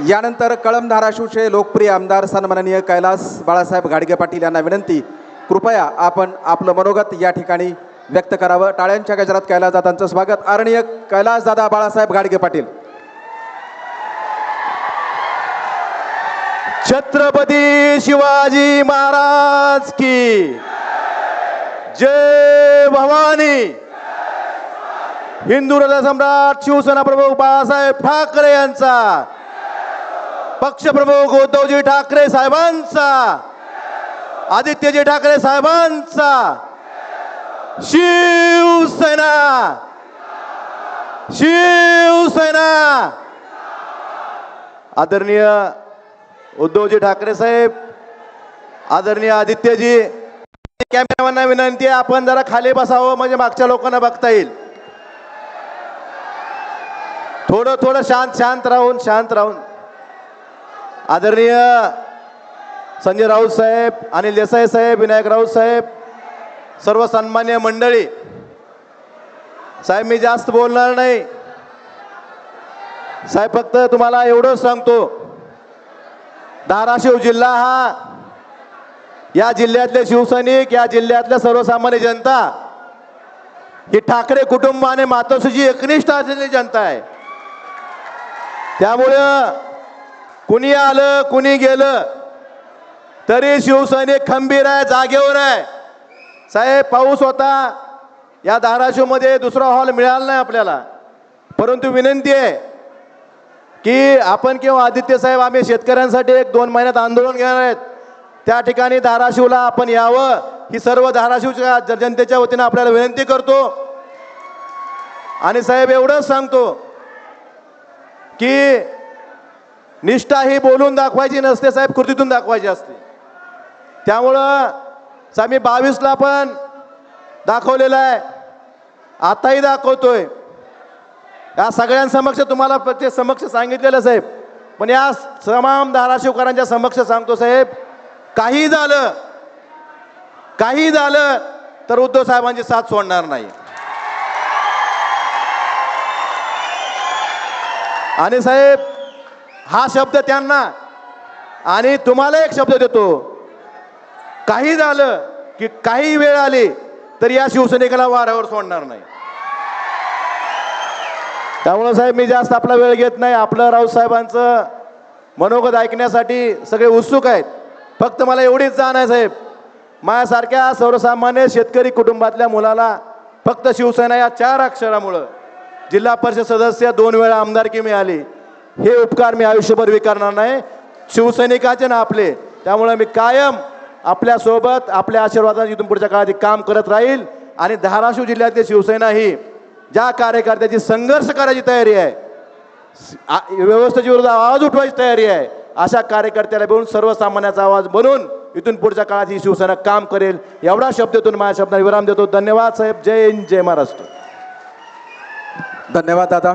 यानंतर कळंब धाराशिवचे लोकप्रिय आमदार सन्माननीय कैलास बाळासाहेब घाडगे पाटील यांना विनंती, कृपया आपण आपलं मनोगत या ठिकाणी व्यक्त करावं। टाळ्यांच्या गजरात कैलासदादांचं स्वागत। आदरणीय कैलासदादा बाळासाहेब घाडगे पाटील। छत्रपती शिवाजी महाराज की जय भवानी। हिंदू हृदय सम्राट शिवसेना प्रमुख बाळासाहेब ठाकरे यांचा, पक्षप्रमुख उद्धवजी ठाकरे साहेबांचा, आदित्यजी ठाकरे साहेबांचा, शिवसेना शिवसेना। आदरणीय उद्धवजी ठाकरे साहेब, आदरणीय आदित्यजी, कॅमेरामॅनना विनंती आहे आपण जरा खाली बसावं म्हणजे मागच्या लोकांना बघता येईल। थोडं शांत राहून आदरणीय संजय राऊत साहेब, अनिल देसाई साहेब, विनायक राऊत साहेब, सर्व सन्मान्य मंडळी, साहेब मी जास्त बोलणार नाही साहेब, फक्त तुम्हाला एवढंच सांगतो, धाराशिव जिल्हा हा, या जिल्ह्यातले शिवसैनिक, या जिल्ह्यातल्या सर्वसामान्य जनता ही ठाकरे कुटुंब आणि मातोश्रीची एकनिष्ठ असलेली जनता आहे। त्यामुळं कुणी आलं कुणी गेलं तरी शिवसैनिक खंबीर आहे, जागेवर आहे। साहेब पाऊस होता, या धाराशिवमध्ये दुसरा हॉल मिळाला नाही आपल्याला, परंतु विनंती आहे की आपण किंवा आदित्य साहेब आम्ही शेतकऱ्यांसाठी 1-2 महिन्यात आंदोलन घेणार आहेत, त्या ठिकाणी धाराशिवला आपण यावं ही सर्व धाराशिवच्या जनतेच्या वतीने आपल्याला विनंती करतो। आणि साहेब एवढंच सांगतो की निष्ठा ही बोलून दाखवायची नसते साहेब, कृतीतून दाखवायची असते। त्यामुळं आम्ही 22ला पण दाखवलेलं आहे, आताही दाखवतोय, या सगळ्यांसमक्ष तुम्हाला प्रत्येक समक्ष सांगितलेलं साहेब, पण या तमाम धाराशिवकरांच्या समक्ष सांगतो साहेब, काही झालं तर उद्धव साहेबांची साथ सोडणार नाही। आणि साहेब हा शब्द त्यांना आणि तुम्हाला एक शब्द देतो, काही झालं की काही वेळ आली तर या शिवसैनिकाला वाऱ्यावर सोडणार नाही। त्यामुळे साहेब मी जास्त आपला वेळ घेत नाही, आपलं राऊत साहेबांचं मनोगत ऐकण्यासाठी सगळे उत्सुक आहेत। फक्त मला एवढीच जाण आहे साहेब, माझ्यासारख्या सर्वसामान्य शेतकरी कुटुंबातल्या मुलाला फक्त शिवसेना या 4 अक्षरामुळं जिल्हा परिषद सदस्य 2 वेळा आमदारकी मिळाली, हे उपकार मी आयुष्यभर विकारणार नाही, शिवसैनिकाचे ना आपले। त्यामुळे मी कायम आपल्या सोबत आपल्या आशीर्वादाने इथून पुढच्या काळात काम करत राहील। आणि धाराशिव जिल्ह्यातली शिवसेना ही ज्या कार्यकर्त्याची संघर्ष करायची तयारी आहे, व्यवस्थेच्या विरोधात आवाज उठवायची तयारी आहे, अशा कार्यकर्त्याला घेऊन सर्वसामान्याचा आवाज बनून इथून पुढच्या काळात ही शिवसेना काम करेल, एवढा शब्दातून माझ्या शब्दाला विराम देतो। धन्यवाद साहेब, जय हिंद, जय महाराष्ट्र। धन्यवाद दादा।